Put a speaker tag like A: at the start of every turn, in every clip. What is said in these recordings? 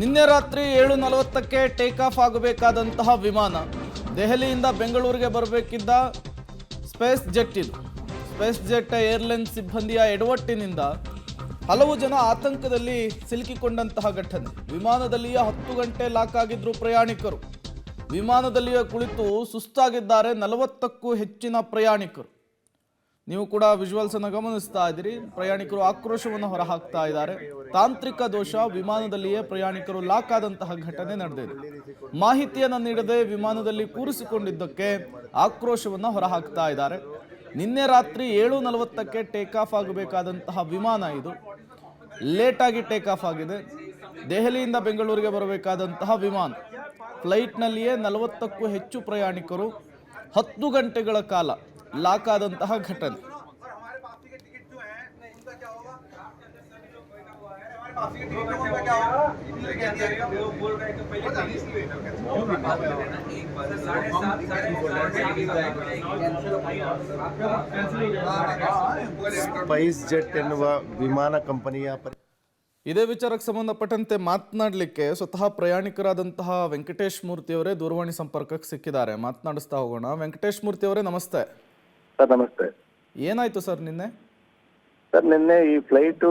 A: ನಿನ್ನೆ ರಾತ್ರಿ 7:40ಕ್ಕೆ take off ಆಗಬೇಕಾದಂತಹ ವಿಮಾನ ದೆಹಲಿಯಿಂದ ಬೆಂಗಳೂರಿಗೆ ಬರಬೇಕಿದ್ದ ಸ್ಪೇಸ್ ಜೆಟ್ ಇದು. ಸ್ಪೇಸ್ ಜೆಟ್ ಏರ್ಲೈನ್ಸ್ ಸಿಬ್ಬಂದಿಯ ಎಡವಟ್ಟಿನಿಂದ ಹಲವು ಜನ ಆತಂಕದಲ್ಲಿ ಸಿಲುಕಿಕೊಂಡಂತಹ ಘಟನೆ. ವಿಮಾನದಲ್ಲಿಯೇ 10 ಗಂಟೆ ಲಾಕ್ ಆಗಿದ್ರು ಪ್ರಯಾಣಿಕರು. ವಿಮಾನದಲ್ಲಿಯೇ ಕುಳಿತು ಸುಸ್ತಾಗಿದ್ದಾರೆ 40ಕ್ಕೂ ಹೆಚ್ಚಿನ ಪ್ರಯಾಣಿಕರು. ನೀವು ಕೂಡ ವಿಜುವಲ್ಸ್ ಅನ್ನು ಗಮನಿಸ್ತಾ ಇದ್ದೀರಿ. ಪ್ರಯಾಣಿಕರು ಆಕ್ರೋಶವನ್ನು ಹೊರಹಾಕ್ತಾ ಇದ್ದಾರೆ. ತಾಂತ್ರಿಕ ದೋಷ, ವಿಮಾನದಲ್ಲಿಯೇ ಪ್ರಯಾಣಿಕರು ಲಾಕ್ ಆದಂತಹ ಘಟನೆ ನಡೆದಿದೆ. ಮಾಹಿತಿಯನ್ನು ನೀಡದೆ ವಿಮಾನದಲ್ಲಿ ಕೂರಿಸಿಕೊಂಡಿದ್ದಕ್ಕೆ ಆಕ್ರೋಶವನ್ನು ಹೊರಹಾಕ್ತಾ ಇದ್ದಾರೆ. ನಿನ್ನೆ ರಾತ್ರಿ 7:40ಕ್ಕೆ ಟೇಕ್ ಆಫ್ ಆಗಬೇಕಾದಂತಹ ವಿಮಾನ ಇದು ಲೇಟಾಗಿ ಟೇಕ್ ಆಫ್ ಆಗಿದೆ. ದೆಹಲಿಯಿಂದ ಬೆಂಗಳೂರಿಗೆ ಬರಬೇಕಾದಂತಹ ವಿಮಾನ ಫ್ಲೈಟ್ನಲ್ಲಿಯೇ 40ಕ್ಕೂ ಹೆಚ್ಚು ಪ್ರಯಾಣಿಕರು 10 ಗಂಟೆಗಳ ಕಾಲ ಲಾಕ್ ಆದಂತಹ ಘಟನೆ.
B: ಸ್ಪೈಸ್ ಜೆಟ್ ಎನ್ನುವ ವಿಮಾನ ಕಂಪನಿಯ
A: ಇದೇ ವಿಚಾರಕ್ಕೆ ಸಂಬಂಧಪಟ್ಟಂತೆ ಮಾತನಾಡಲಿಕ್ಕೆ ಸ್ವತಃ ಪ್ರಯಾಣಿಕರಾದಂತಹ ವೆಂಕಟೇಶ್ ಮೂರ್ತಿ ಅವರೇ ದೂರವಾಣಿ ಸಂಪರ್ಕಕ್ಕೆ ಸಿಕ್ಕಿದ್ದಾರೆ. ಮಾತನಾಡಿಸ್ತಾ ಹೋಗೋಣ. ವೆಂಕಟೇಶ್ ಮೂರ್ತಿ ಅವರೇ ನಮಸ್ತೆ.
C: ಸರ್ ನಮಸ್ತೆ.
A: ಏನಾಯ್ತು ಸರ್ ನಿನ್ನೆ?
C: ಸರ್ ನಿನ್ನೆ ಈ ಫ್ಲೈಟು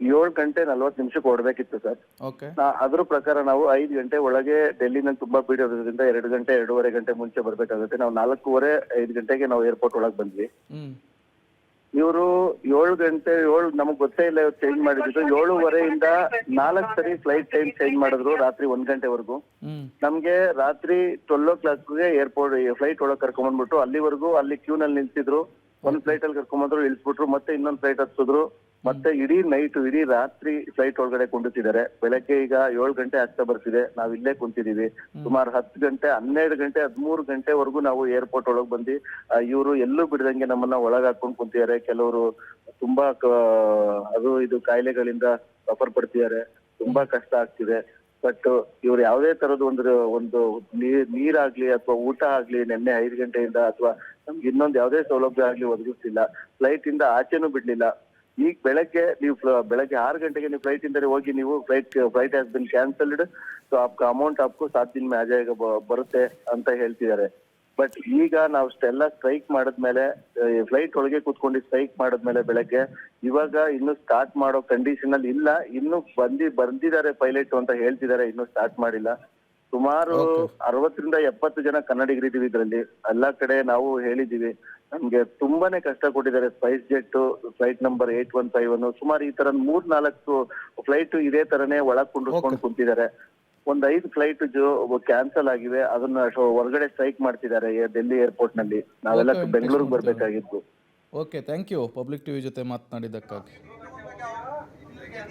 C: 7:40 ಹೊರಡಬೇಕಿತ್ತು ಸರ್.
A: ಓಕೆ.
C: ಅದ್ರ ಪ್ರಕಾರ ನಾವು 5 ಗಂಟೆ ಒಳಗೆ ಡೆಲ್ಲಿನಲ್ಲಿ ತುಂಬಾ ಭೀಡ್ ಇರೋದ್ರಿಂದ 2 ಗಂಟೆ 2.5 ಗಂಟೆ ಮುಂಚೆ ಬರ್ಬೇಕಾಗುತ್ತೆ. ನಾವು 4:15 5 ಗಂಟೆಗೆ ನಾವು ಏರ್ಪೋರ್ಟ್ ಒಳಗೆ ಬಂದ್ವಿ. ಇವರು 7 ಗಂಟೆ ನಮಗ್ ಗೊತ್ತೇ ಇಲ್ಲ ಇವ್ರು ಚೇಂಜ್ ಮಾಡಿದ್ರು. 7:15 4 ಸರಿ ಫ್ಲೈಟ್ ಟೈಮ್ ಚೇಂಜ್ ಮಾಡಿದ್ರು ರಾತ್ರಿ 1 ಗಂಟೆವರೆಗೂ. ನಮ್ಗೆ ರಾತ್ರಿ 12 ಏರ್ಪೋರ್ಟ್ ಫ್ಲೈಟ್ ಒಳಗೆ ಕರ್ಕೊಂಡ್ಬಂದ್ಬಿಟ್ಟು ಅಲ್ಲಿವರೆಗೂ ಅಲ್ಲಿ ಕ್ಯೂ ನಲ್ಲಿ ನಿಲ್ಸಿದ್ರು. ಒಂದ್ ಫ್ಲೈಟ್ ಅಲ್ಲಿ ಕರ್ಕೊಂಡ್ಬಂದ್ರು, ಇಳಿಸ್ಬಿಟ್ರು, ಮತ್ತೆ ಇನ್ನೊಂದ್ ಫ್ಲೈಟ್ ಹತ್ತಿದ್ರು. ಮತ್ತೆ ಇಡೀ ನೈಟ್ ಇಡೀ ರಾತ್ರಿ ಫ್ಲೈಟ್ ಒಳಗಡೆ ಕೊಂಡಿಟ್ಟಿದ್ದಾರೆ. ಬೆಳಗ್ಗೆ ಈಗ 7 ಗಂಟೆ ಆಗ್ತಾ ಬರ್ತಿದೆ, ನಾವ್ ಇಲ್ಲೇ ಕುಂತಿದೀವಿ. ಸುಮಾರು 10 ಗಂಟೆ 12 ಗಂಟೆ 13 ಗಂಟೆವರೆಗೂ ನಾವು ಏರ್ಪೋರ್ಟ್ ಒಳಗ್ ಬಂದು ಇವರು ಎಲ್ಲೂ ಬಿಡದಂಗೆ ನಮ್ಮನ್ನ ಒಳಗ್ ಹಾಕೊಂಡ್ ಕುಂತಿದ್ದಾರೆ. ಕೆಲವರು ತುಂಬಾ ಅದು ಇದು ಕಾಯಿಲೆಗಳಿಂದ ಸಫರ್ ಪಡ್ತಿದ್ದಾರೆ. ತುಂಬಾ ಕಷ್ಟ ಆಗ್ತಿದೆ. ಬಟ್ ಇವ್ರು ಯಾವುದೇ ತರದ ಒಂದು ನೀರಾಗ್ಲಿ ಅಥವಾ ಊಟ ಆಗ್ಲಿ ನಿನ್ನೆ 5 ಗಂಟೆಯಿಂದ ಅಥವಾ ನಮ್ಗೆ ಇನ್ನೊಂದು ಯಾವುದೇ ಸೌಲಭ್ಯ ಆಗ್ಲಿ ಒದಗಿಸ್ತಿಲ್ಲ. ಫ್ಲೈಟ್ ಇಂದ ಆಚೆನೂ ಬಿಡ್ಲಿಲ್ಲ. ಈಗ ಬೆಳಗ್ಗೆ 6 ಗಂಟೆಗೆ ನೀವು ಫ್ಲೈಟ್ ಇಂದ ಹೋಗಿ ನೀವು flight has been cancelled, so amount आपको 7 दिन में आ जाएगा ಬರುತ್ತೆ ಅಂತ ಹೇಳ್ತಿದ್ದಾರೆ. ಬಟ್ ಈಗ ನಾವು ಎಲ್ಲ ಸ್ಟ್ರೈಕ್ ಮಾಡಿದ್ಮೇಲೆ ಫ್ಲೈಟ್ ಒಳಗೆ ಕೂತ್ಕೊಂಡು ಸ್ಟ್ರೈಕ್ ಮಾಡಿದ್ಮೇಲೆ ಬೆಳಗ್ಗೆ ಇವಾಗ ಇನ್ನು ಸ್ಟಾರ್ಟ್ ಮಾಡೋ ಕಂಡೀಷನ್ ಅಲ್ಲಿ ಇಲ್ಲ. ಇನ್ನು ಬಂದಿದ್ದಾರೆ ಪೈಲಟ್ ಅಂತ ಹೇಳ್ತಿದ್ದಾರೆ, ಇನ್ನು ಸ್ಟಾರ್ಟ್ ಮಾಡಿಲ್ಲ. ಸುಮಾರು 60 ರಿಂದ 70 ಜನ ಕನ್ನಡಿಗರಿದ್ದೀವಿ ಇದ್ರಲ್ಲಿ. ಎಲ್ಲಾ ಕಡೆ ನಾವು ಹೇಳಿದೀವಿ, ನಮ್ಗೆ ತುಂಬಾನೇ ಕಷ್ಟ ಕೊಟ್ಟಿದ್ದಾರೆ. ಸ್ಪೈಸ್ ಜೆಟ್ ಫ್ಲೈಟ್ ನಂಬರ್ 815 ಸುಮಾರು ಈ ತರ 3-4 ಫ್ಲೈಟ್ ಇದೇ ತರನೇ ಒಳಗ್ ಕುಂಡಿಸ್ಕೊಂಡು ಕುಂತಿದ್ದಾರೆ. ಒಂದ್ 5 ಫ್ಲೈಟ್ ಕ್ಯಾನ್ಸಲ್ ಆಗಿವೆ. ಅದನ್ನ ಹೊರಗಡೆ ಸ್ಟ್ರೈಕ್ ಮಾಡ್ತಿದ್ದಾರೆ ಡೆಲ್ಲಿ ಏರ್ಪೋರ್ಟ್ ನಲ್ಲಿ. ನಾವೆಲ್ಲ ಬೆಂಗಳೂರಿಗೆ ಬರ್ಬೇಕಾಗಿತ್ತು.
A: Okay, thank you public TV ಜೊತೆ ಮಾತನಾಡಿದ್ದಕ್ಕಾಗಿ.